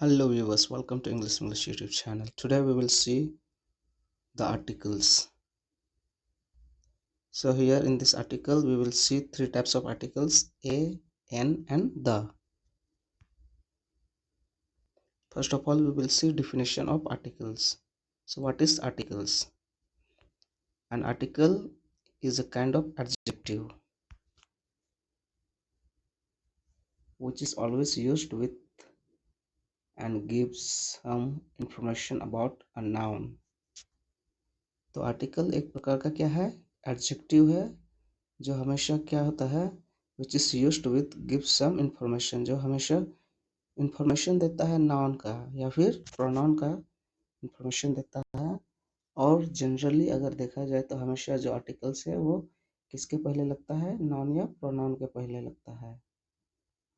Hello viewers, welcome to English YouTube channel. Today we will see the articles. So here in this article we will see three types of articles: a, n and the. First of all we will see definition of articles. So what is articles? An article is a kind of adjective which is always used with and gives some information about a noun. तो article एक प्रकार का क्या है? Adjective है जो हमेशा क्या होता है, which is used with give some information, जो हमेशा इंफॉर्मेशन देता है नाउन का या फिर प्रोनाउन का इंफॉर्मेशन देता है। और जनरली अगर देखा जाए तो हमेशा जो आर्टिकल्स है वो किसके पहले लगता है? नाउन या प्रोनाउन के पहले लगता है।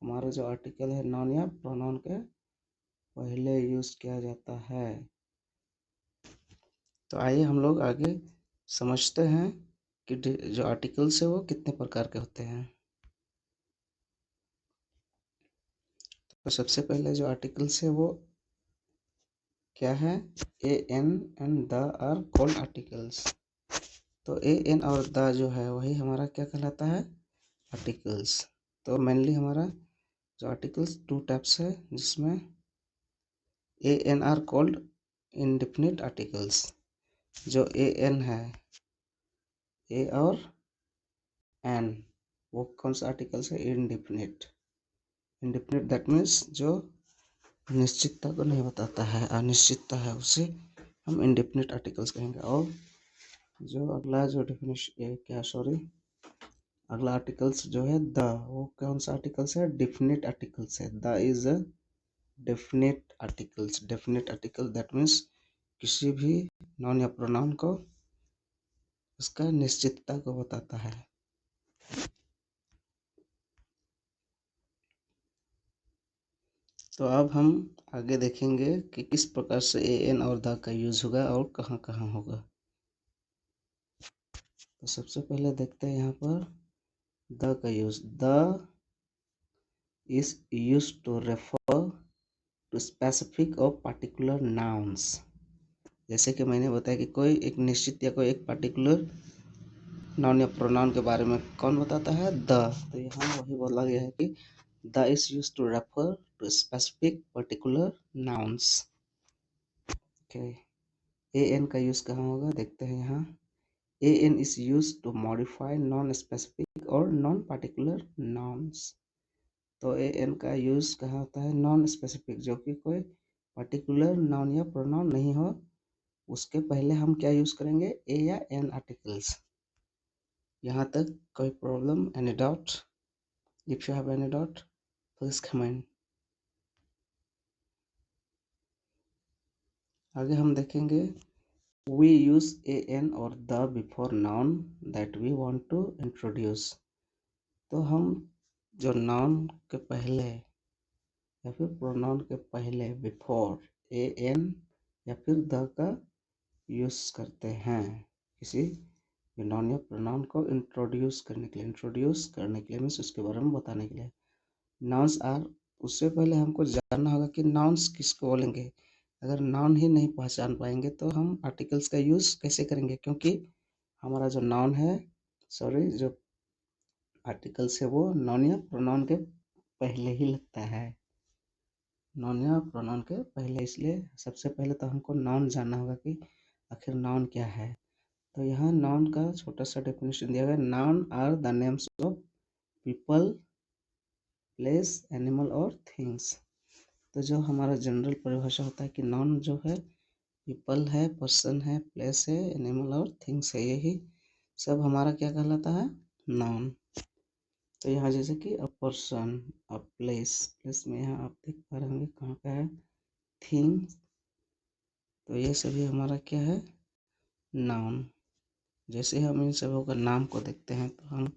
हमारा जो आर्टिकल है नाउन या प्रोनाउन के पहले यूज किया जाता है। तो आइए हम लोग आगे समझते हैं कि जो आर्टिकल्स है वो कितने प्रकार के होते हैं। तो सबसे पहले जो आर्टिकल्स है वो क्या है? A an and the are called articles. तो ए एन और द जो है वही हमारा क्या कहलाता है? आर्टिकल्स। तो मेनली हमारा जो आर्टिकल्स टू टाइप्स है, जिसमें a an are called indefinite articles. जो ए एन है, ए और एन, वो कौन सा आर्टिकल्स है? इंडेफिनिट। इंडेफिनिट दैट मीन्स जो निश्चितता को नहीं बताता है, अनिश्चितता है, उसे हम इंडेफिनिट आर्टिकल्स कहेंगे। और जो अगला जो डेफिनेशन अगला आर्टिकल्स जो है द, वो कौन सा आर्टिकल्स है? डेफिनिट आर्टिकल्स है। The is a definite articles. Definite article that means किसी भी नाउन या प्रोनाउन को उसका निश्चितता को बताता है। तो अब हम आगे देखेंगे कि किस प्रकार से ए एन और द का यूज होगा और कहाँ कहाँ होगा। तो सबसे पहले देखते हैं यहाँ पर द का use. The is use to refer to specific और पर्टिकुलर नाउन्स। जैसे कि मैंने बताया कि कोई एक निश्चित या कोई एक पर्टिकुलर नाउन या प्रोनाउन के बारे में कौन बताता है? द। तो यहाँ वही बोला गया है कि the is use to refer to specific particular nouns. Okay, a an का यूज कहाँ होगा देखते हैं यहाँ। A an is use to modify non specific और नॉन पर्टिकुलर नाउन्स। तो ए एन का यूज कहाँ होता है? नॉन स्पेसिफिक, जो कि कोई पर्टिकुलर नाउन या प्रोनाउन नहीं हो, उसके पहले हम क्या यूज करेंगे? ए या एन आर्टिकल्स। यहाँ तक कोई problem? Any doubt? If you have any doubt please comment. आगे हम देखेंगे वी यूज ए एन और the before noun that we want to introduce. तो हम जो नाउन के पहले या फिर प्रोनाउन के पहले बिफोर ए एन या फिर द का यूज करते हैं किसी नाउन या प्रोनाउन को इंट्रोड्यूस करने के लिए। इंट्रोड्यूस करने के लिए मीन्स उसके बारे में बताने के लिए। नाउन्स आर, उससे पहले हमको जानना होगा कि नाउन्स किसको बोलेंगे। अगर नाउन ही नहीं पहचान पाएंगे तो हम आर्टिकल्स का यूज कैसे करेंगे, क्योंकि हमारा जो नाउन है, सॉरी, जो आर्टिकल्स है वो नाउन या प्रोनाउन के पहले ही लगता है। नाउन या प्रोनाउन के पहले, इसलिए सबसे पहले तो हमको नाउन जानना होगा कि आखिर नाउन क्या है। तो यहाँ नाउन का छोटा सा डेफिनेशन दिया गया। Noun are the names of people, place, animal और थिंग्स। तो जो हमारा जनरल परिभाषा होता है कि नाउन जो है पीपल है, पर्सन है, प्लेस है, एनिमल और थिंग्स है, यही सब हमारा क्या कहलाता है? नाउन। तो यहाँ जैसे कि a person, a place, place में यहाँ आप देख पा रहे होंगे कहाँ का है? थिंग्स। तो ये सभी हमारा क्या है? नाउन। जैसे हम इन सबों का नाम को देखते हैं तो हम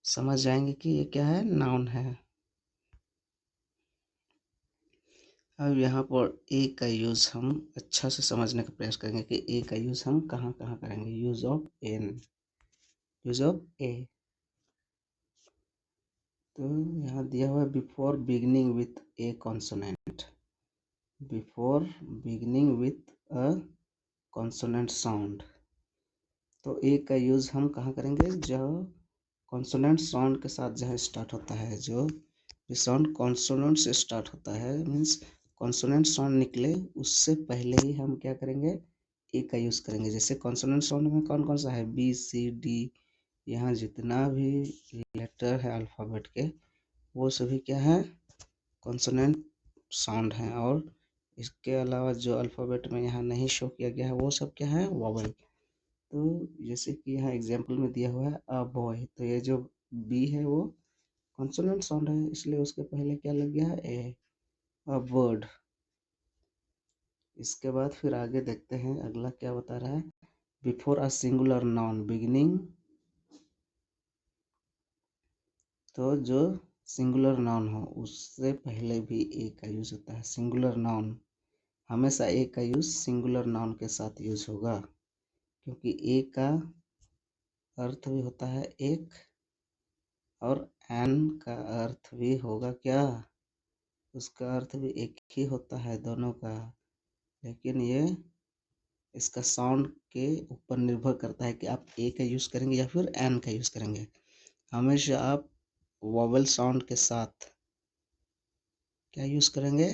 समझ जाएंगे कि ये क्या है? नाउन है। अब यहाँ पर ए का यूज हम अच्छा से समझने का प्रयास करेंगे कि ए का यूज हम कहाँ कहाँ करेंगे। Use of an, use of a. तो यहाँ दिया हुआ है before beginning with a consonant. Before beginning with a consonant sound. तो ए का यूज़ हम कहाँ करेंगे, जो कॉन्सोनेंट साउंड के साथ जहाँ स्टार्ट होता है, जो साउंड कॉन्सोनेंट से स्टार्ट होता है, मीन्स कॉन्सोनेंट साउंड निकले उससे पहले ही हम क्या करेंगे, ए का यूज़ करेंगे। जैसे कॉन्सोनेंट साउंड में कौन कौन सा है, बी सी डी, यहाँ जितना भी लेटर है अल्फ़ाबेट के वो सभी क्या है, कॉन्सोनेंट साउंड हैं। और इसके अलावा जो अल्फ़ाबेट में यहाँ नहीं शो किया गया है वो सब क्या है, वॉवल। तो जैसे कि यहाँ एग्जाम्पल में दिया हुआ है अ बॉय, तो ये जो बी है वो कॉन्सोनेंट साउंड है, इसलिए उसके पहले क्या लग गया है, ए। A bird. इसके बाद फिर आगे देखते हैं अगला क्या बता रहा है, before a singular noun beginning. तो जो सिंगुलर नाउन हो उससे पहले भी ए का यूज होता है। सिंगुलर नाउन हमेशा ए का यूज सिंगुलर नाउन के साथ यूज होगा, क्योंकि ए का अर्थ भी होता है एक, और एन का अर्थ भी होगा क्या, उसका अर्थ भी एक ही होता है दोनों का। लेकिन ये इसका साउंड के ऊपर निर्भर करता है कि आप ए का यूज़ करेंगे या फिर एन का यूज़ करेंगे। हमेशा आप वोवेल साउंड के साथ क्या यूज़ करेंगे,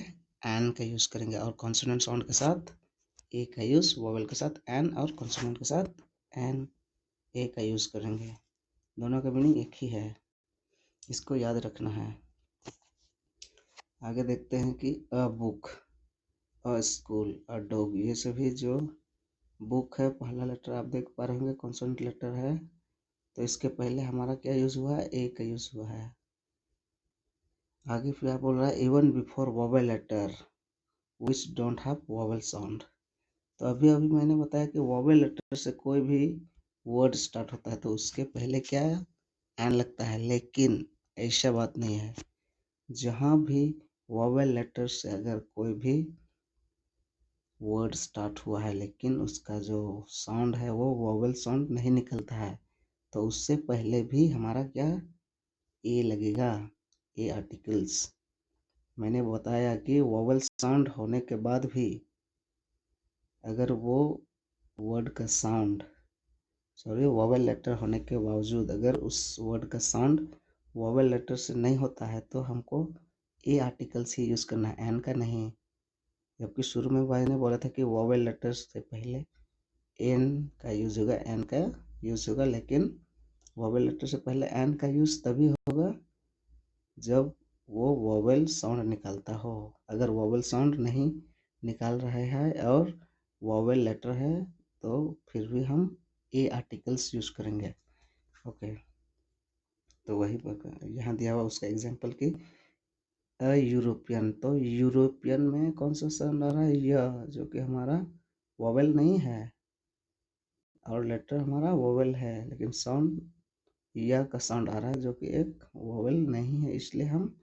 एन का यूज़ करेंगे, और कॉन्सोनेंट साउंड के साथ ए का यूज़, वोवेल के साथ एन और कॉन्सोनेंट के साथ एन, ए का यूज़ करेंगे। दोनों का मीनिंग एक ही है, इसको याद रखना है। आगे देखते हैं कि a book, a school, a dog, ये सभी जो बुक है पहला लेटर आप देख पा रहे होंगे कॉन्सोनेंट लेटर है, तो इसके पहले हमारा क्या यूज़ हुआ है, ए का यूज़ हुआ है। आगे फिर आप बोल रहा है even before vowel letter which don't have vowel sound. तो अभी अभी मैंने बताया कि वोवेल लेटर से कोई भी वर्ड स्टार्ट होता है तो उसके पहले क्या एन लगता है, लेकिन ऐसा बात नहीं है। जहाँ भी वोवेल लेटर से अगर कोई भी वर्ड स्टार्ट हुआ है लेकिन उसका जो साउंड है वो वोवेल साउंड नहीं निकलता है, तो उससे पहले भी हमारा क्या ए लगेगा, ए आर्टिकल्स। मैंने बताया कि वोवेल साउंड होने के बाद भी अगर वो वर्ड का साउंड, सॉरी वोवेल लेटर होने के बावजूद अगर उस वर्ड का साउंड वोवेल लेटर से नहीं होता है तो हमको ए आर्टिकल्स ही यूज़ करना है, एन का नहीं। जबकि शुरू में भाई ने बोला था कि वोवेल लेटर्स से पहले एन का यूज़ होगा, एन का यूज़ होगा, लेकिन वोवेल लेटर से पहले एन का यूज़ तभी होगा जब वो वोवेल साउंड निकालता हो। अगर वोवेल साउंड नहीं निकाल रहे हैं और वोवेल लेटर है तो फिर भी हम ए आर्टिकल्स यूज़ करेंगे। ओके, तो वही यहाँ दिया हुआ उसका एग्जांपल कि अ यूरोपियन, तो यूरोपियन में कौन सा साउंड आ रहा है, यह, जो कि हमारा वोवेल नहीं है और लेटर हमारा वोवेल है, लेकिन साउंड या का साउंड आ रहा है जो कि एक वोवेल नहीं है, इसलिए हम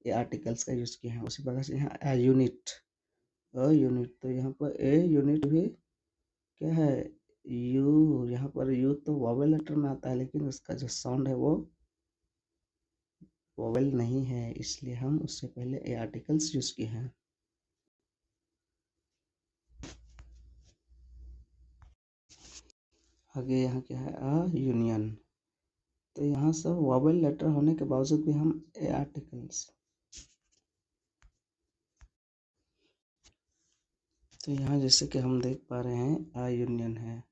ये आर्टिकल्स का यूज़ किए हैं। उसी प्रकार से यहाँ ए यूनिट, अ यूनिट, तो यहाँ पर ए यूनिट भी क्या है, यू, यहाँ पर यू तो वोवेल लेटर में आता है लेकिन उसका जो साउंड है वो वोवेल नहीं है, इसलिए हम उससे पहले ए आर्टिकल्स यूज़ किए हैं। आगे यहाँ क्या है, अ यूनियन, तो यहाँ सब वोवेल लेटर होने के बावजूद भी हम ए आर्टिकल्स, तो यहाँ जैसे कि हम देख पा रहे हैं अ यूनियन है,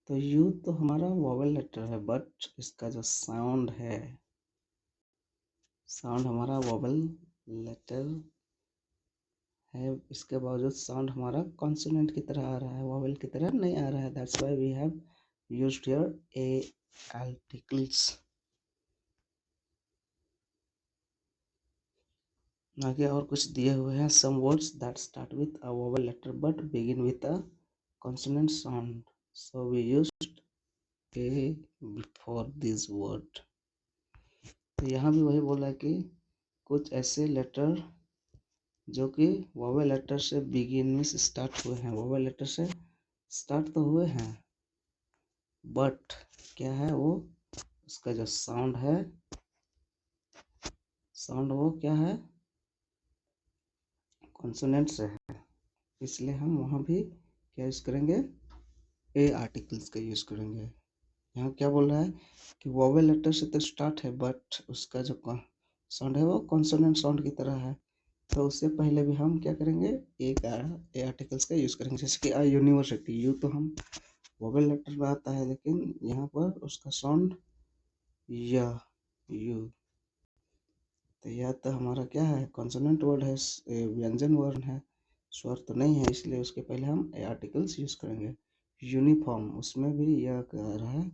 तो यू तो हमारा वोवेल लेटर है बट इसका जो साउंड है, साउंड हमारा वोवेल लेटर है, इसके बावजूद साउंड हमारा कॉन्सोनेंट की तरह आ रहा है, वोवेल की तरह नहीं आ रहा है। That's why we have used here a articles. आगे और कुछ दिए हुए हैं, some words that start with a vowel letter but begin with a consonant sound, so we used a before this word. तो यहाँ भी वही बोला कि कुछ ऐसे लेटर जो कि वोवेल लेटर से बिगिन में स्टार्ट हुए हैं, वोवेल लेटर से स्टार्ट तो हुए हैं बट क्या है वो, उसका जो साउंड है, साउंड वो क्या है, कॉन्सोनेंट से है। इसलिए हम वहाँ भी क्या यूज़ करेंगे, ए आर्टिकल्स का यूज़ करेंगे। यहाँ क्या बोल रहा है कि वोवेल लेटर से तो स्टार्ट है बट उसका जो साउंड है वो कॉन्सोनेंट साउंड की तरह है, तो उससे पहले भी हम क्या करेंगे, ए आर्टिकल्स का यूज़ करेंगे। जैसे कि यूनिवर्सिटी, यू तो हम वोवेल लेटर में आता है, लेकिन यहाँ पर उसका साउंड या, यू, तो यह तो हमारा क्या है, कॉन्सोनेंट वर्ड है, व्यंजन वर्ण है, स्वर तो नहीं है, इसलिए उसके पहले हम ए आर्टिकल्स यूज़ करेंगे। यूनिफॉर्म, उसमें भी यह कह रहा है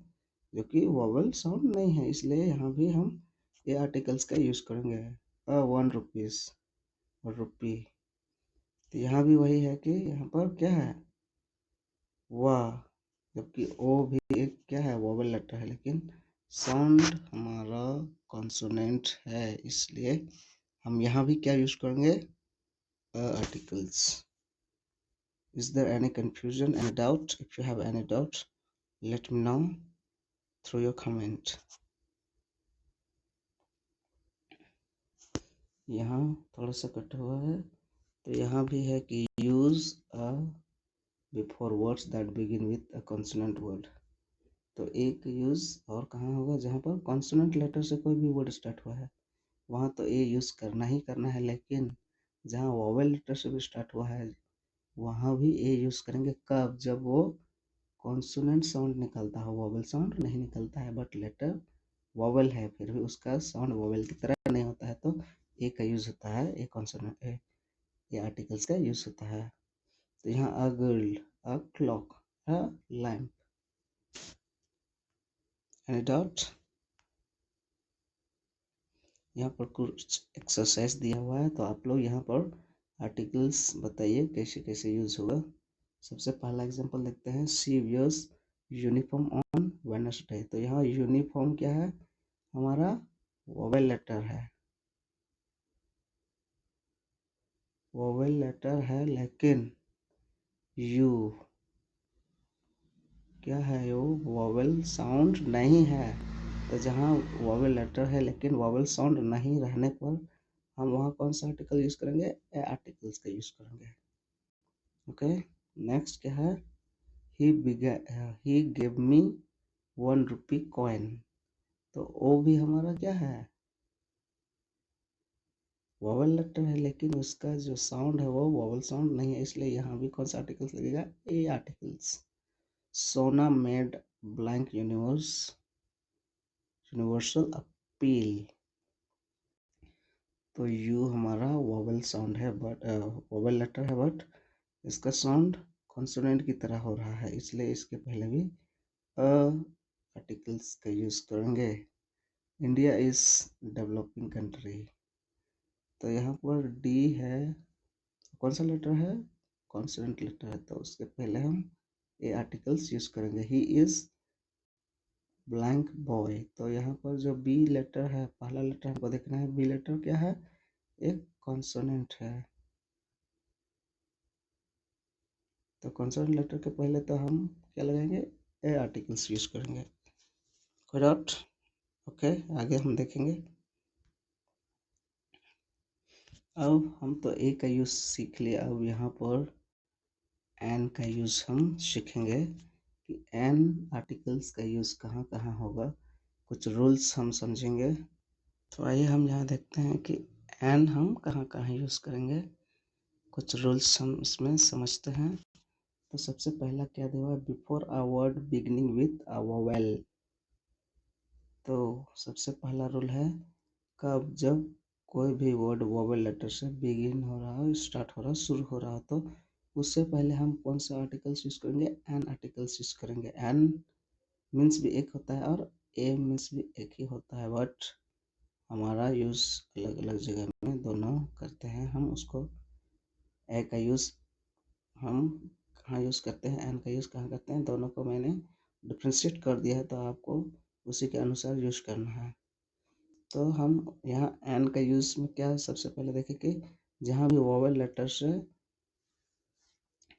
जो कि वोवेल साउंड नहीं है, इसलिए यहाँ भी हम ए आर्टिकल्स का यूज़ करेंगे। 1 रुपीज़ और रुपी, तो यहाँ भी वही है कि यहाँ पर क्या है, वाह, जबकि ओ भी एक क्या है, वोवेल लेटर है, लेकिन साउंड हमारा कॉन्सोनेंट है, इसलिए हम यहाँ भी क्या यूज़ करेंगे, articles. Is there any confusion, any doubt? If you have any doubt, let me know through your comment. यहाँ थोड़ा सा कट हुआ है, तो यहाँ भी है कि use a before words that begin with a consonant word. तो एक यूज़ और कहाँ होगा, जहाँ पर कॉन्सोनेंट लेटर से कोई भी वर्ड स्टार्ट हुआ है वहाँ तो ए यूज़ करना ही करना है, लेकिन जहाँ वोवेल लेटर से भी स्टार्ट हुआ है वहाँ भी ए यूज़ करेंगे। कब, जब वो कॉन्सोनेंट साउंड निकलता है, वोवेल साउंड नहीं निकलता है, बट लेटर वोवेल है, फिर भी उसका साउंड वोवेल की तरह नहीं होता है, तो ए का यूज़ होता है, ए कॉन्सोनेंट ए आर्टिकल्स का यूज़ होता है। तो यहाँ a girl, a clock, a lamp. Any doubt? यहाँ पर कुछ एक्सरसाइज दिया हुआ है, तो आप लोग यहाँ पर आर्टिकल्स बताइए कैसे कैसे यूज़ होगा। सबसे पहला एग्जांपल देखते हैं, she wears uniform on Wednesday. तो यहाँ यूनिफॉर्म क्या है, हमारा वोवेल लेटर है, वोवेल लेटर है, लेकिन यू क्या है, यो वोवेल साउंड नहीं है। तो जहाँ वोवेल लेटर है लेकिन वोवेल साउंड नहीं रहने पर हम वहाँ कौन सा आर्टिकल यूज़ करेंगे, ए आर्टिकल्स का यूज़ करेंगे। ओके, नेक्स्ट क्या है, ही गिव मी 1 रुपी कॉइन। तो ओ भी हमारा क्या है, वोवेल लेटर है, लेकिन उसका जो साउंड है वो वोवेल साउंड नहीं है, इसलिए यहाँ भी कौन सा आर्टिकल्स लगेगा, ए आर्टिकल्स। सोना मेड ब्लैंक यूनिवर्सल अपील। तो यू हमारा वोवेल साउंड है, बट वोवेल लेटर है, बट इसका साउंड कॉन्सोनेंट की तरह हो रहा है, इसलिए इसके पहले भी आर्टिकल्स का यूज़ करेंगे। India is developing country. तो यहाँ पर डी है, कौन सा लेटर है, कॉन्सोनेंट लेटर है, तो उसके पहले हम ए आर्टिकल्स यूज़ करेंगे। He is blank boy. तो यहाँ पर जो बी लेटर है, पहला लेटर हमको देखना है, बी लेटर क्या है, एक कॉन्सोनेंट है, तो कॉन्सोनेंट लेटर के पहले तो हम क्या लगाएंगे, ए आर्टिकल्स यूज़ करेंगे। कोई डाउट? ओके, आगे हम देखेंगे। अब हम तो ए का यूज़ सीख लिया, अब यहाँ पर एन का यूज़ हम सीखेंगे कि एन आर्टिकल्स का यूज़ कहाँ कहाँ होगा, कुछ रूल्स हम समझेंगे। तो आइए हम यहाँ देखते हैं कि एन हम कहाँ कहाँ यूज़ करेंगे, कुछ रूल्स हम इसमें समझते हैं। तो सबसे पहला क्या दिया हुआ है, before a word beginning with a vowel. तो सबसे पहला रूल है, कब, जब कोई भी वर्ड वोवेल लेटर से बिगिन हो रहा हो, स्टार्ट हो रहा हो, शुरू हो रहा हो, तो उससे पहले हम कौन सा आर्टिकल्स यूज़ करेंगे, एन आर्टिकल्स यूज़ करेंगे। एन मीन्स भी एक होता है और ए मीन्स भी एक ही होता है, बट हमारा यूज़ अलग अलग जगह में दोनों करते हैं। हम उसको ए का यूज़ हम कहाँ यूज़ करते हैं, एन का यूज़ कहाँ करते हैं, दोनों को मैंने डिफ्रेंशिएट कर दिया है, तो आपको उसी के अनुसार यूज़ करना है। तो हम यहाँ एन का यूज़ में क्या, सबसे पहले देखें कि जहाँ भी वोवेल लेटर से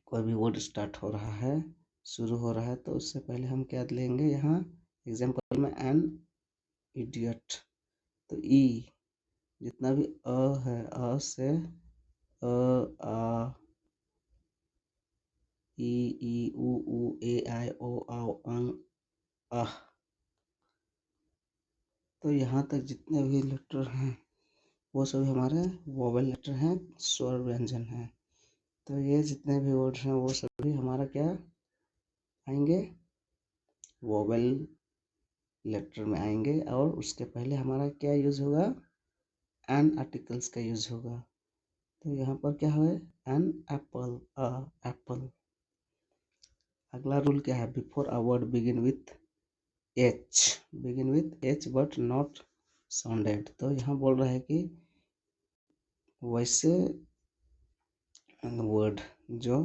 कोई भी वर्ड स्टार्ट हो रहा है, शुरू हो रहा है, तो उससे पहले हम क्या लेंगे, यहाँ एग्जाम्पल में एन इडियट। तो ई, जितना भी अ है, अ से अ, आ, ई ई उ ए आई ओ औ अं अह। तो यहाँ तक जितने भी लेटर हैं वो सभी हमारे वोवेल लेटर हैं, स्वर व्यंजन हैं। तो ये जितने भी वर्ड्स हैं वो सभी हमारा क्या आएंगे, वोवेल लेटर में आएंगे। और उसके पहले हमारा क्या यूज होगा, एन आर्टिकल्स का यूज होगा। तो यहाँ पर क्या है, एन एप्पल, अ एप्पल। अगला रूल क्या है, before a word begin with H but not sounded. तो यहाँ बोल रहा है कि वैसे वर्ड जो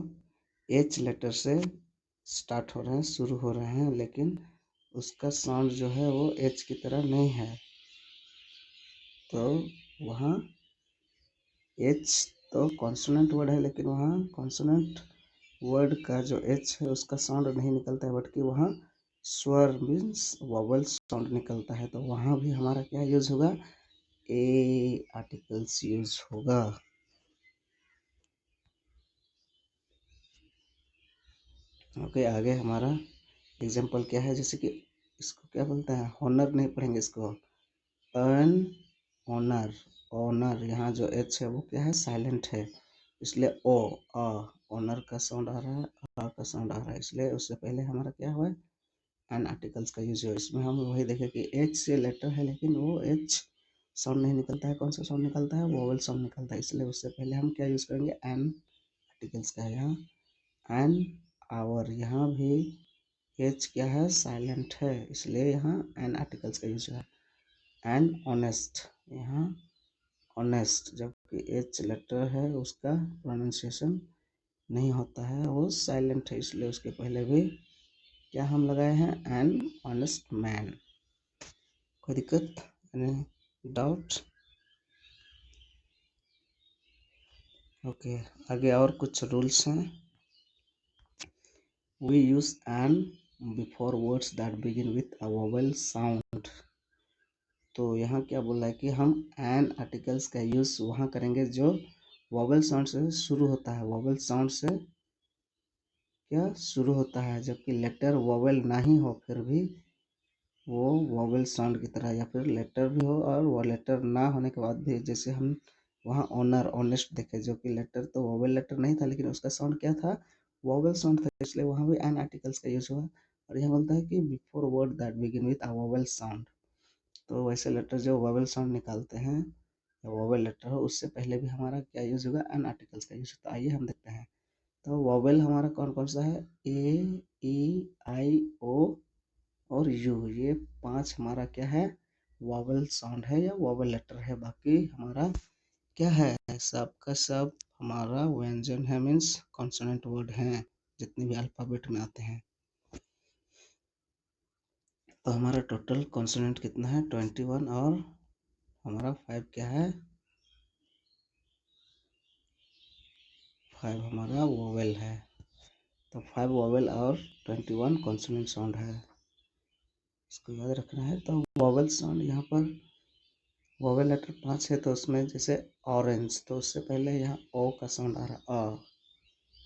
एच लेटर से स्टार्ट हो रहे हैं, शुरू हो रहे हैं, लेकिन उसका साउंड जो है वो एच की तरह नहीं है। तो वहाँ एच तो कॉन्सोनेंट वर्ड है, लेकिन वहाँ कॉन्सोनेंट वर्ड का जो एच है उसका साउंड नहीं निकलता है, बल्कि वहाँ स्वर मीन्स वोवल साउंड निकलता है। तो वहाँ भी हमारा क्या यूज होगा, ए आर्टिकल्स यूज होगा। ओके, आगे हमारा एग्जाम्पल क्या है, जैसे कि इसको क्या बोलते हैं, हॉनर नहीं पढ़ेंगे इसको, अन ऑनर। ऑनर यहाँ जो एच है वो क्या है, साइलेंट है, इसलिए ओ अ ऑनर का साउंड आ रहा है, आ का साउंड आ रहा है, इसलिए उससे पहले हमारा क्या हुआ, एन आर्टिकल्स का यूज है। इसमें हम वही देखें कि एच से लेटर है, लेकिन वो एच साउंड नहीं निकलता है। कौन सा साउंड निकलता है, वोवल साउंड निकलता है, इसलिए उससे पहले हम क्या यूज करेंगे, एन आर्टिकल्स का है। यहाँ एन आवर, यहाँ भी एच क्या है, साइलेंट है, इसलिए यहाँ एन आर्टिकल्स का यूज है। एन ऑनेस्ट, यहाँ ऑनेस्ट, जबकि एच लेटर है उसका प्रोनाउंसिएशन नहीं होता है, वो साइलेंट है, इसलिए उसके पहले भी क्या हम लगाए हैं, एन ऑनेस्ट मैन। कोई दिक्कत, डाउट? ओके, आगे और कुछ रूल्स हैं। We use an before words that begin with a vowel sound. तो यहाँ क्या बोल रहा है कि हम एन आर्टिकल्स का यूज वहाँ करेंगे जो वोवेल साउंड से शुरू होता है, वोवेल साउंड से क्या शुरू होता है, जबकि लेटर वोवेल ना ही हो फिर भी वो वोवेल साउंड की तरह, या फिर लेटर भी हो और वो लेटर ना होने के बाद भी, जैसे हम वहाँ ऑनर ऑनेस्ट देखे, जो कि लेटर तो वोवेल लेटर नहीं था, लेकिन उसका साउंड क्या था, वोवेल साउंड था, इसलिए वहाँ भी एन आर्टिकल्स का यूज हुआ। और यहाँ बोलता है कि before word that begin with a vowel sound. तो वैसे लेटर जो वोवेल साउंड निकालते हैं या वोवेल लेटर हो, उससे पहले भी हमारा क्या यूज होगा, एन आर्टिकल्स का यूज होता है। आइए हम देखते हैं। तो वोवेल हमारा कौन कौन सा है, ए ई आई ओ और यू, ये 5 हमारा क्या है, वोवेल साउंड है या वोवेल लेटर है। बाकी हमारा क्या है, सब का सब हमारा व्यंजन है, मीन्स कॉन्सोनेंट वर्ड हैं, जितने भी अल्फाबेट में आते हैं। तो हमारा टोटल कॉन्सोनेंट कितना है, 21, और हमारा 5 क्या है, 5 हमारा वोवेल है। तो 5 वोवेल और 21 कॉन्सोनेंट साउंड है, इसको याद रखना है। तो वोवेल साउंड यहाँ पर वोवेल लेटर 5 है, तो उसमें जैसे ऑरेंज, तो उससे पहले यहाँ ओ का साउंड आ रहा है,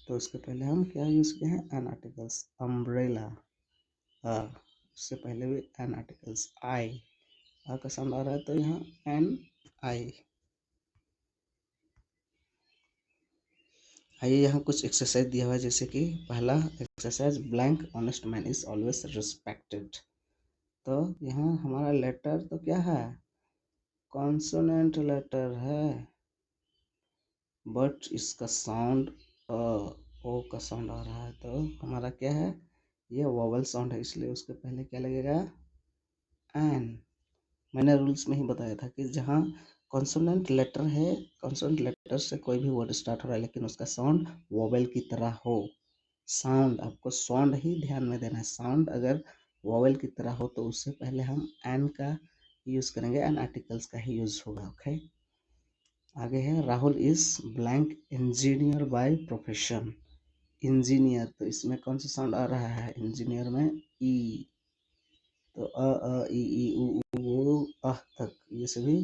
तो उसके पहले हम क्या यूज़ किए हैं, एन आर्टिकल्स। अम्ब्रेला, उससे पहले भी एन आर्टिकल्स। आई, आ का साउंड आ रहा है, तो यहाँ एन आई। आइए यहाँ कुछ एक्सरसाइज दिया हुआ है, जैसे कि पहला exercise, blank honest man is always respected. तो यहाँ हमारा लेटर तो क्या है, कॉन्सोनेंट लेटर है, बट इसका साउंड ओ का साउंड आ रहा है, तो हमारा क्या है, ये वोवेल साउंड है, इसलिए उसके पहले क्या लगेगा, एन। मैंने रूल्स में ही बताया था कि जहाँ कॉन्सोनेंट लेटर है, कॉन्सोनेंट लेटर से कोई भी वर्ड स्टार्ट हो रहा है, लेकिन उसका साउंड वोवेल की तरह हो, साउंड आपको साउंड ही ध्यान में देना है, साउंड अगर वोवेल की तरह हो तो उससे पहले हम एन का यूज करेंगे, एन आर्टिकल्स का ही यूज होगा। ओके, आगे है, Rahul is blank engineer by profession. Engineer, तो इसमें कौन सा साउंड आ रहा है, इंजीनियर में ई, तो ई उ अह तक ये सभी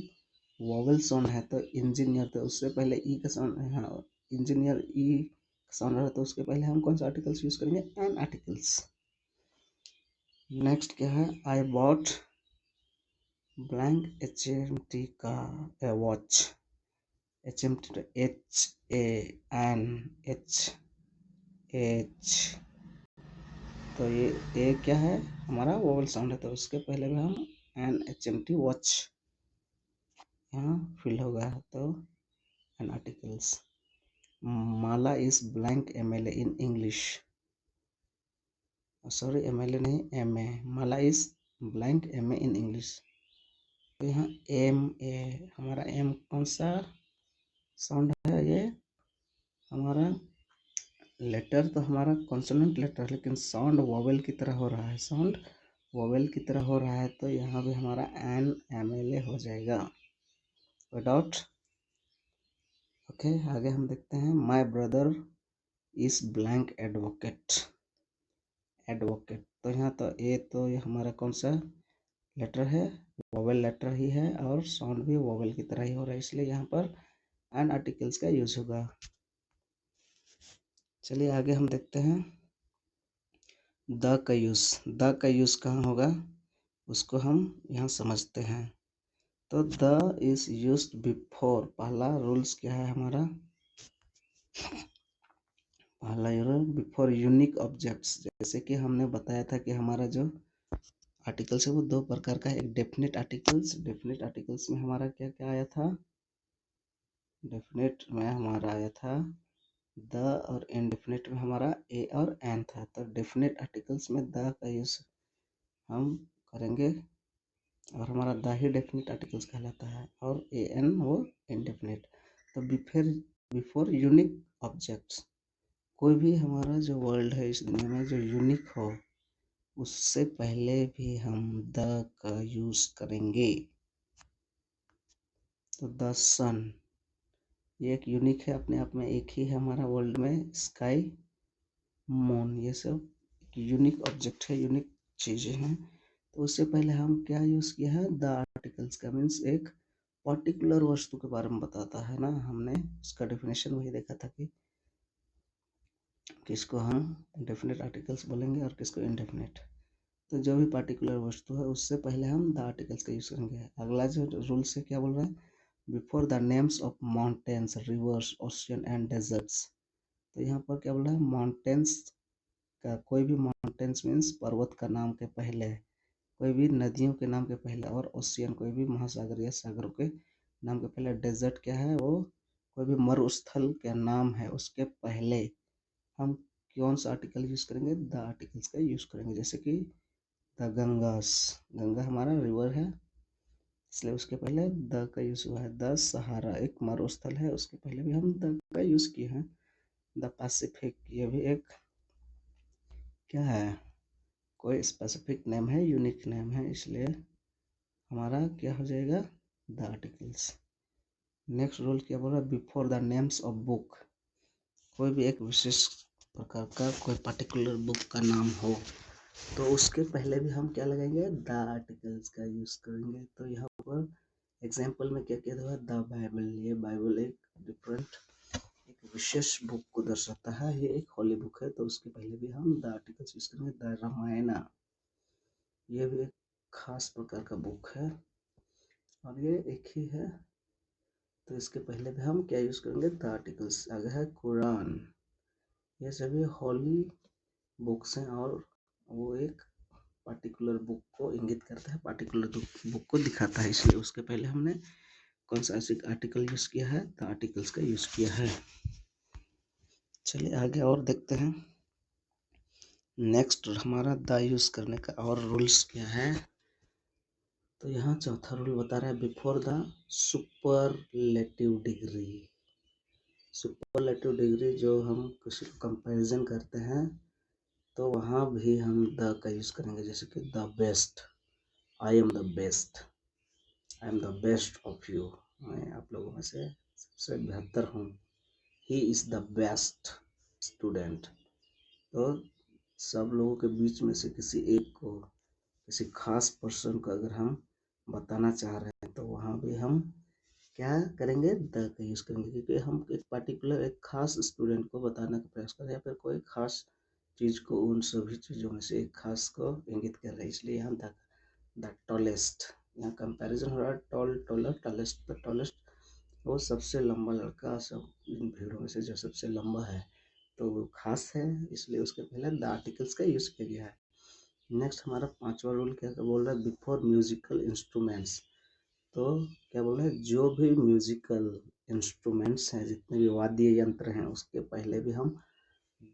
वोवेल साउंड है। तो इंजीनियर, तो उससे पहले ई का साउंड, हाँ इंजीनियर ई साउंड रहा तो उसके पहले हम कौन सा आर्टिकल्स यूज करेंगे, एन आर्टिकल्स। नेक्स्ट क्या है, आई बॉट ब्लैंक HMT का वॉच, HMT HANH, तो ये क्या है हमारा वोवल साउंड है, तो उसके पहले भी हम एन HMT वॉच यहाँ फिल होगा, तो an articles. Mala is blank MLA in English, sorry MLA नहीं MA, Mala is blank MA in English, तो यहाँ MA हमारा M कौन सा साउंड है, ये हमारा लेटर तो हमारा कॉन्सोनेंट लेटर है, लेकिन साउंड वोवेल की तरह हो रहा है, साउंड वोवेल की तरह हो रहा है, तो यहाँ भी हमारा एन MLA हो जाएगा, विदाउट। ओके, आगे हम देखते हैं, my brother is blank advocate, advocate, तो यहाँ तो ये हमारा कौन सा लेटर है, वोवेल लेटर ही है, और साउंड भी वोवेल की तरह ही हो रहा है, इसलिए यहाँ पर एन आर्टिकल्स का यूज होगा। चलिए आगे हम देखते हैं, द का यूज कहाँ होगा, उसको हम यहाँ समझते हैं। तो द इज यूज्ड बिफोर, पहला रूल्स क्या है हमारा, पहला रूल बिफोर यूनिक ऑब्जेक्ट्स, जैसे कि हमने बताया था कि हमारा जो आर्टिकल्स है वो दो प्रकार का है, एक डेफिनेट आर्टिकल्स में हमारा क्या क्या आया था, डेफिनेट में हमारा आया था द, और इनडेफिनेट में हमारा ए और एन था, तो डेफिनेट आर्टिकल्स में द का यूज हम करेंगे, और हमारा द ही डेफिनेट आर्टिकल्स कहलाता है, और ए एन वो इनडेफिनेट। तो बिफोर यूनिक ऑब्जेक्ट्स, कोई भी हमारा जो वर्ल्ड है इस दुनिया में जो यूनिक हो, उससे पहले भी हम द का यूज करेंगे। तो द सन, ये एक यूनिक है, अपने आप में एक ही है हमारा वर्ल्ड में, स्काई, मून, ये सब यूनिक ऑब्जेक्ट है, यूनिक चीज़ें हैं, तो उससे पहले हम क्या यूज़ किया है, द आर्टिकल्स का, मीन्स एक पर्टिकुलर वस्तु के बारे में बताता है ना, हमने उसका डेफिनेशन वही देखा था कि किसको हम डेफिनेट आर्टिकल्स बोलेंगे और किसको इनडेफिनेट, तो जो भी पर्टिकुलर वस्तु है उससे पहले हम द आर्टिकल्स का यूज़ करेंगे। अगला जो रूल से क्या बोल रहा है, before the names of mountains, rivers, ocean and deserts, तो यहाँ पर क्या बोल रहा है, माउंटेन्स का, कोई भी माउंटेन्स मीन्स पर्वत का नाम के पहले, कोई भी नदियों के नाम के पहले, और ओशियन कोई भी महासागर या सागरों के नाम के पहले, डेजर्ट क्या है, वो कोई भी मरुस्थल का नाम है उसके पहले हम कौन सा आर्टिकल यूज करेंगे, द आर्टिकल्स का यूज करेंगे। जैसे कि द गंगास, गंगा हमारा रिवर है, इसलिए उसके पहले द का यूज हुआ है। द सहारा एक मरुस्थल है, उसके पहले भी हम द का यूज किए हैं। द पैसिफिक, ये भी एक क्या है, कोई स्पेसिफिक नेम है, यूनिक नेम है, इसलिए हमारा क्या हो जाएगा, द आर्टिकल्स। नेक्स्ट रूल क्या बोल रहा है, before the names of book, कोई भी एक विशेष प्रकार का कोई पर्टिकुलर बुक का नाम हो, तो उसके पहले भी हम क्या लगाएंगे, द आर्टिकल्स का यूज करेंगे। तो यहाँ पर एग्जाम्पल में क्या किया हुआ है, द बाइबल, ये बाइबल एक डिफरेंट, एक विशेष बुक को दर्शाता है, ये एक हॉली बुक है, तो उसके पहले भी हम द आर्टिकल्स यूज करेंगे। द रामायणा, ये भी एक खास प्रकार का बुक है, और ये एक ही है, तो इसके पहले भी हम क्या यूज करेंगे, द आर्टिकल्स। आगे है कुरान, ये सभी हॉली बुक्स हैं, और वो एक पर्टिकुलर बुक को इंगित करता है, पर्टिकुलर बुक को दिखाता है, इसलिए उसके पहले हमने कौन सा आर्टिकल यूज किया है, द आर्टिकल्स का यूज किया है। चलिए आगे और देखते हैं, नेक्स्ट हमारा द यूज करने का और रूल्स क्या है। तो यहाँ चौथा रूल बता रहा है, before the superlative degree, superlative degree जो हम किसी को कंपैरिजन करते हैं, तो वहाँ भी हम द का यूज करेंगे। जैसे कि the best, I am the best, I am the best of you, मैं आप लोगों में से सबसे बेहतर हूँ। He is the best student, तो सब लोगों के बीच में से किसी एक को, किसी खास पर्सन को अगर हम बताना चाह रहे हैं, तो वहाँ भी हम क्या करेंगे, द का यूज़ करेंगे, क्योंकि हम एक पर्टिकुलर एक खास स्टूडेंट को बताने का प्रयास कर रहे हैं, या फिर कोई खास चीज़ को उन सभी चीज़ों में से एक खास को इंगित कर रहे हैं, इसलिए यहाँ द टॉलेस्ट, यहाँ कंपैरिजन हो रहा है, टॉलर टॉलेस्ट। द टॉलेस्ट वो सबसे लंबा लड़का सब इन भीड़ों में से जो सबसे लंबा है, तो वो खास है, इसलिए उसके पहले द आर्टिकल्स का यूज़ किया गया है। नेक्स्ट हमारा पांचवा रूल क्या बोल रहा है, बिफोर म्यूजिकल इंस्ट्रूमेंट्स। तो क्या बोल रहे हैं, जो भी म्यूजिकल इंस्ट्रूमेंट्स हैं, जितने भी वाद्य यंत्र हैं, उसके पहले भी हम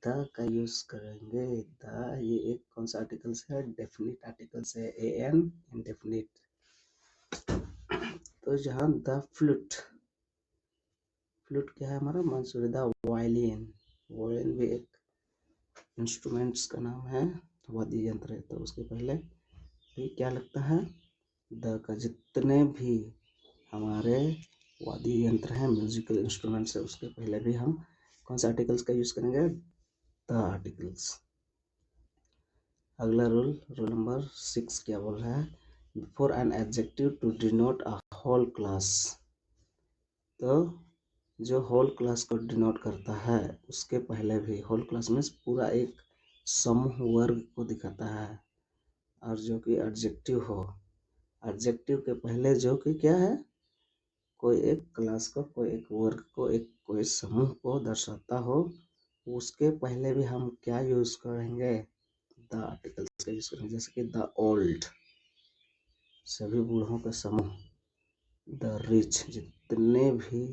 द का यूज करेंगे। द ये एक कौन सा आर्टिकल्स है, डेफिनिट आर्टिकल्स है, ए एन इंडेफिनिट। तो जहाँ द फ्लूट, फ्लूट क्या है हमारा, मंसूरी। द वायलिन, वायलिन भी एक इंस्ट्रूमेंट्स का नाम है, वाद्य यंत्र है, तो उसके पहले भी क्या लगता है, द का। जितने भी हमारे वाद्य यंत्र हैं, म्यूजिकल इंस्ट्रूमेंट्स है, उसके पहले भी हम कौन से आर्टिकल्स का यूज करेंगे, द आर्टिकल्स। अगला रूल, रूल नंबर 6 क्या बोल रहा है, before an adjective to denote a whole class. तो जो होल क्लास को डिनोट करता है, उसके पहले भी, होल क्लास मीन्स पूरा एक समूह वर्ग को दिखाता है, और जो कि एडजेक्टिव हो, एडजेक्टिव के पहले जो कि क्या है, कोई एक क्लास को, कोई एक वर्ग को, एक कोई समूह को दर्शाता हो, उसके पहले भी हम क्या यूज करेंगे, द आर्टिकल्स का यूज करेंगे। जैसे कि द ओल्ड, सभी बूढ़ों का समूह। द रिच, जितने भी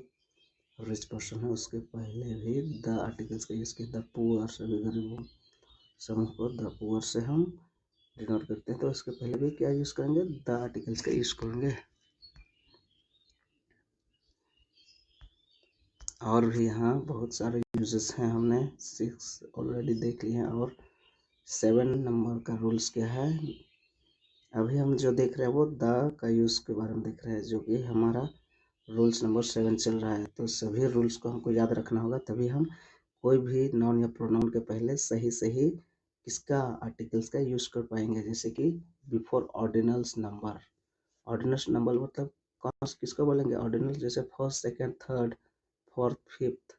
रिच पर्सन है, उसके पहले भी द आर्टिकल्स का यूज किया। द पुअर, सभी गरीबों समूह को द पुअर से हम डिनोट करते हैं, तो इसके पहले भी क्या यूज करेंगे, द आर्टिकल्स का यूज करेंगे। और भी यहाँ बहुत सारे यूजेस हैं, हमने 6 ऑलरेडी देख लिए हैं, और 7 नंबर का रूल्स क्या है, अभी हम जो देख रहे हैं वो द का यूज़ के बारे में देख रहे हैं, जो कि हमारा रूल्स नंबर 7 चल रहा है। तो सभी रूल्स को हमको याद रखना होगा, तभी हम कोई भी नाउन या प्रोनाउन के पहले सही सही किसका, आर्टिकल्स का यूज कर पाएंगे। जैसे कि before ordinals number, ordinals number मतलब कौन किसको बोलेंगे, ऑर्डिनल, जैसे first, second, third, fourth, fifth,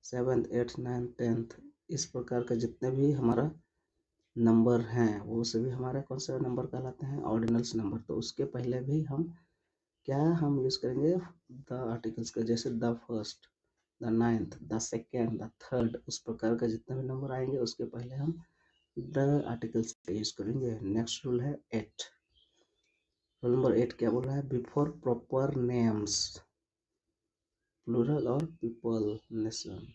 7th, 8th, 9th, 10th, इस प्रकार का जितने भी हमारा नंबर हैं, वो सभी हमारे कौन सा नंबर कहलाते हैं, ऑर्डिनल्स नंबर। तो उसके पहले भी हम क्या, हम यूज़ करेंगे द आर्टिकल्स का, जैसे the first, the 9th, the second, the third, उस प्रकार का जितने भी नंबर आएंगे, उसके पहले हम द आर्टिकल्स का यूज़ करेंगे। नेक्स्ट रूल है 8, रूल नंबर 8 क्या बोल रहा है, बिफोर प्रॉपर नेम्स, प्लूरल और पीपल, नेशन।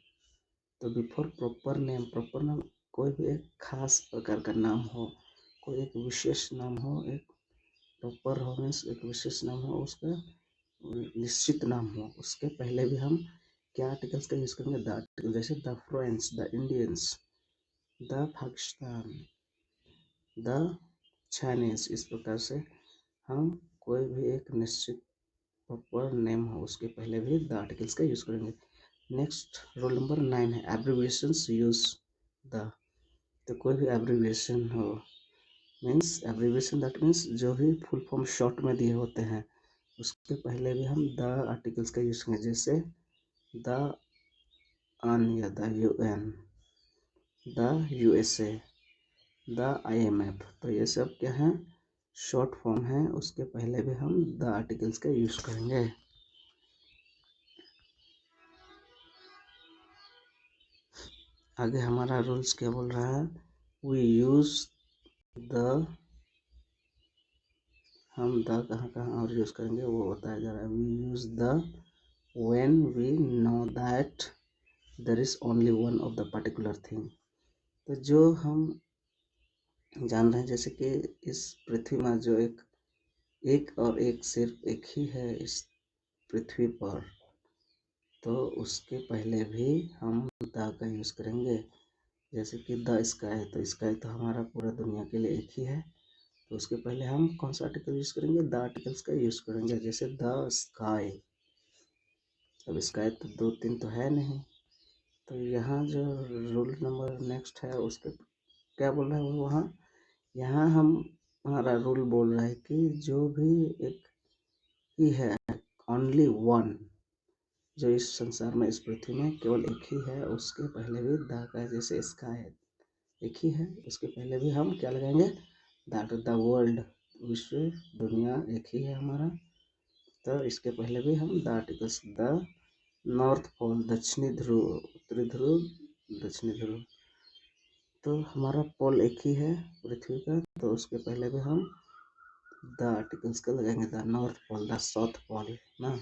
तो बिफोर प्रॉपर नेम, प्रॉपर नाम कोई भी एक खास प्रकार का नाम हो, कोई एक विशेष नाम हो, एक प्रॉपर हो मीन्स एक विशेष नाम हो, उसका निश्चित नाम हो, उसके पहले भी हम क्या आर्टिकल्स का यूज करेंगे, द आर्टिकल। जैसे the French, the Indians, the Pakistan, the Chinese, इस प्रकार से हम कोई भी एक निश्चित प्रॉपर नेम हो, उसके पहले भी द आर्टिकल्स का यूज करेंगे। नेक्स्ट रूल नंबर 9 है एब्रिविएशंस यूज द। तो कोई भी एब्रिविएशन हो, मीन्स एब्रिविएशन दैट मीन्स जो भी फुल फॉर्म शॉर्ट में दिए होते हैं, उसके पहले भी हम द आर्टिकल्स का यूज करेंगे। जैसे द अन या the UN, the USA, the IMF, तो ये सब क्या है, शॉर्ट फॉर्म है, उसके पहले भी हम द आर्टिकल्स का यूज करेंगे। आगे हमारा रूल्स क्या बोल रहा है, वी यूज द, हम द कहाँ कहाँ और यूज करेंगे वो बताया जा रहा है। We use the when we know that there is only one of the particular thing. तो जो हम जान रहे हैं, जैसे कि इस पृथ्वी में जो एक और एक सिर्फ एक ही है इस पृथ्वी पर, तो उसके पहले भी हम द का यूज़ करेंगे। जैसे कि द स्काई, तो स्काई तो हमारा पूरा दुनिया के लिए एक ही है, तो उसके पहले हम कौन सा आर्टिकल यूज़ करेंगे, द आर्टिकल्स का यूज़ करेंगे। जैसे द स्काई, अब स्काई तो 2-3 तो है नहीं, तो यहाँ जो रूल नंबर नेक्स्ट है उसके क्या बोल रहा है वो, वहाँ यहाँ हम हमारा रूल बोल रहा है कि जो भी एक ही है ओनली वन, जो इस संसार में, इस पृथ्वी में केवल एक ही है, उसके पहले भी द का, जैसे स्काई एक ही है, उसके पहले भी हम क्या लगाएंगे, दैट द वर्ल्ड, विश्व, दुनिया एक ही है हमारा, तो इसके पहले भी हम the articles, the north pole, दक्षिणी ध्रुव, उत्तरी ध्रुव, दक्षिणी ध्रुव, तो हमारा पोल एक ही है पृथ्वी का, तो उसके पहले भी हम द आर्टिकल्स का लगाएंगे, the north pole, the south pole ना।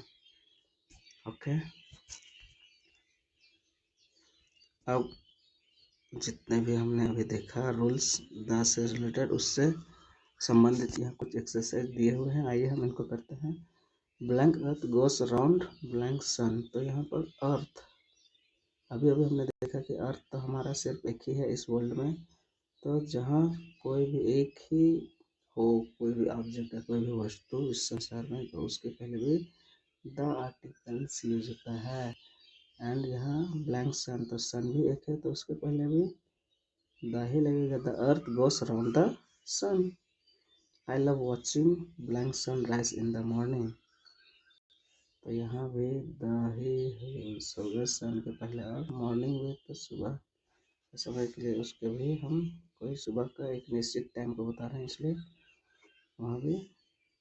ओके, अब जितने भी हमने अभी देखा रूल्स द से रिलेटेड, उससे संबंधित यहाँ कुछ एक्सरसाइज दिए हुए हैं, आइए हम इनको करते हैं। ब्लैंक अर्थ गोस अराउंड ब्लैंक सन, तो यहाँ पर अर्थ, अभी अभी हमने देखा कि अर्थ तो हमारा सिर्फ एक ही है इस वर्ल्ड में, तो जहाँ कोई भी एक ही हो, कोई भी ऑब्जेक्ट है, कोई भी वस्तु इस संसार में, तो उसके पहले भी द आर्टिकल्स यूज होता है। एंड यहाँ ब्लैंक सन, तो सन भी एक है, तो उसके पहले भी द ही लगेगा, the earth goes around the sun. I love watching blank sun rise in the morning, तो यहाँ भी द ही होगा सन के पहले, और मॉर्निंग में तो सुबह, समय के लिए, उसके भी हम कोई सुबह का एक निश्चित टाइम को बता रहे हैं, इसलिए वहाँ भी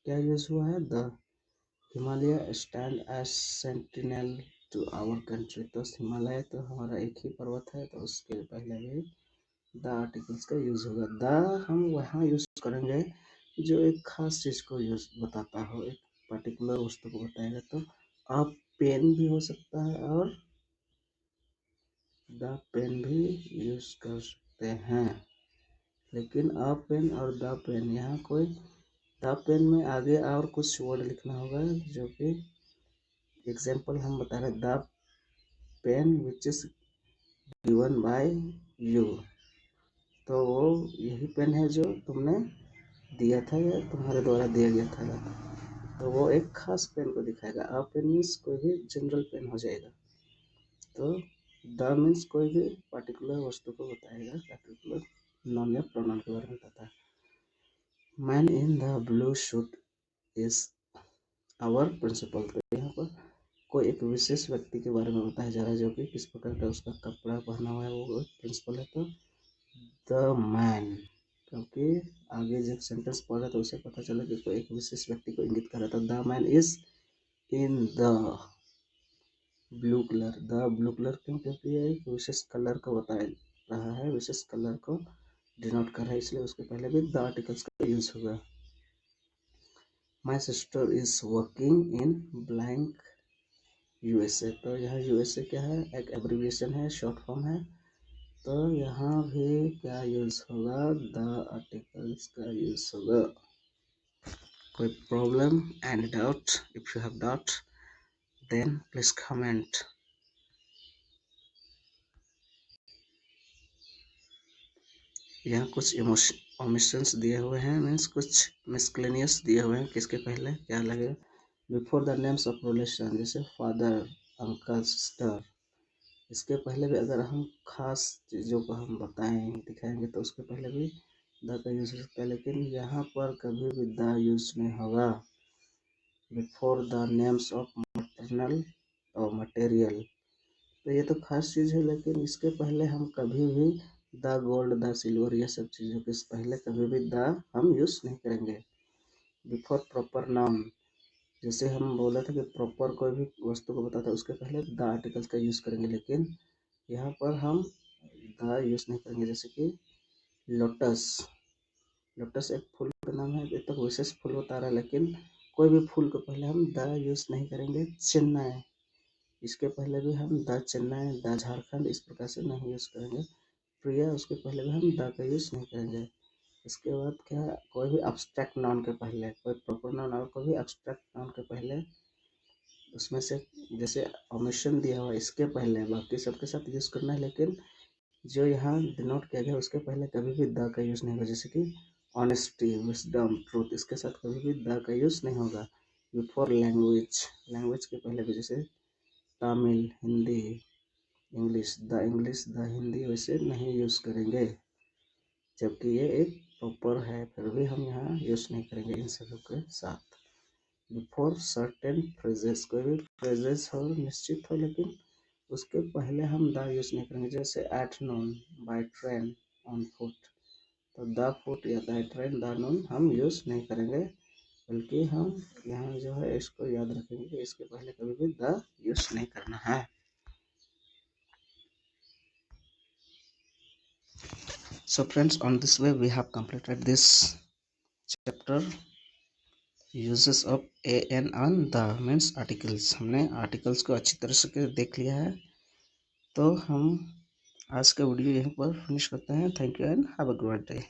क्या यूज हुआ है, the. Himalaya stand as sentinel to our country, तो हिमालय तो हमारा एक ही पर्वत है, तो उसके पहले भी द आर्टिकल्स का यूज होगा। द हम वहाँ यूज करेंगे जो एक खास चीज को यूज बताता हो, एक पर्टिकुलर वस्तु को बताएगा, तो आप पेन भी हो सकता है और द पेन भी यूज कर सकते हैं, लेकिन अ पेन और द पेन, यहाँ कोई द पेन में आगे और कुछ वर्ड लिखना होगा, जो कि एग्जाम्पल हम बता रहे हैं, the pen which is given by you, तो वो यही पेन है जो तुमने दिया था या तुम्हारे द्वारा दिया गया था, तो वो एक खास पेन को दिखाएगा। अ पेन मीन्स कोई भी जनरल पेन हो जाएगा, तो द मीन्स कोई भी पर्टिकुलर वस्तु को बताएगा, पर्टिकुलर नाउन या प्रोनाउन के बारे में बताता है। Man in the blue suit is our principal, तो यहाँ पर कोई एक विशेष व्यक्ति के बारे में बताया जा रहा है, जो कि किस प्रकार का उसका कपड़ा पहना हुआ है, वो प्रिंसिपल है, तो द मैन, क्योंकि आगे जब सेंटेंस पढ़ रहा तो उसे पता चला कि कोई एक विशेष व्यक्ति को इंगित कर रहा था। The man is in the blue colour, the blue colour क्यों, क्योंकि ये एक विशेष कलर को बता रहा है, विशेष कलर को डिनोट कर रहा है, इसलिए उसके पहले भी द आर्टिकल्स का यूज होगा। My sister is working in blank USA, तो यहाँ यूएसए क्या है, एक एब्रिविएशन है, शॉर्ट फॉर्म है, तो यहाँ भी क्या यूज होगा, द आर्टिकल्स का यूज होगा। कोई problem and doubt, if you have doubt then please comment. यहाँ कुछ ओमिशंस दिए हुए हैं, मीन्स कुछ मिसक्लेनियस दिए हुए हैं, किसके पहले क्या लगेगा, before the names of relation, जैसे फादर, अंकल, सिस्टर, इसके पहले भी अगर हम खास चीज़ों को हम बताएं, दिखाएंगे, तो उसके पहले भी द का यूज हो सकता है, लेकिन यहाँ पर कभी भी द यूज नहीं होगा। Before the names of maternal और मटेरियल, तो ये तो खास चीज़ है, लेकिन इसके पहले हम कभी भी द गोल्ड, द सिल्वर, ये सब चीज़ों के पहले कभी भी द हम यूज़ नहीं करेंगे। बिफोर प्रॉपर नाउन, जैसे हम बोला था कि प्रॉपर कोई भी वस्तु को बताता है, उसके पहले द आर्टिकल्स का यूज़ करेंगे, लेकिन यहाँ पर हम द यूज़ नहीं करेंगे। जैसे कि लोटस, लोटस एक फूल का नाम है, ये तो विशेष फूल बता रहा है, लेकिन कोई भी फूल को पहले हम द यूज़ नहीं करेंगे। चेन्नई, इसके पहले भी हम द चेन्नई, द झारखंड, इस प्रकार से नहीं यूज़ करेंगे। प्रिया, उसके पहले भी हम द का यूज़ नहीं करेंगे। इसके बाद क्या, कोई भी अब्स्ट्रैक्ट नाउन के पहले, कोई प्रॉपर नाउन और कोई भी अब्स्ट्रैक्ट नाउन के पहले, उसमें से जैसे ओमिशन दिया हुआ इसके पहले बाकी सबके साथ यूज़ करना है, लेकिन जो यहाँ डिनोट किया गया उसके पहले कभी भी द का यूज़ नहीं होगा। जैसे कि ऑनेस्टी, विजडम, ट्रूथ, इसके साथ कभी भी द का यूज़ नहीं होगा। बिफोर लैंग्वेज, लैंग्वेज के पहले भी, जैसे तमिल, हिंदी, इंग्लिश, द हिंदी, वैसे नहीं यूज़ करेंगे, जबकि ये एक प्रॉपर है, फिर भी हम यहाँ यूज़ नहीं करेंगे इन सभी के साथ। बिफोर सर्टेन फ्रेजेस, कोई भी फ्रेजेस हो निश्चित हो लेकिन उसके पहले हम द यूज़ नहीं करेंगे। जैसे at noon, by train, on foot, तो द फुट या द ट्रेन, द नून हम यूज़ नहीं करेंगे, बल्कि हम यहाँ जो है इसको याद रखेंगे कि इसके पहले कभी भी द यूज़ नहीं करना है। So friends, on this way we have completed this chapter uses of an and the means articles। हमने आर्टिकल्स को अच्छी तरह से देख लिया है, तो हम आज का वीडियो यहीं पर फिनिश करते हैं। Thank you and have a good day.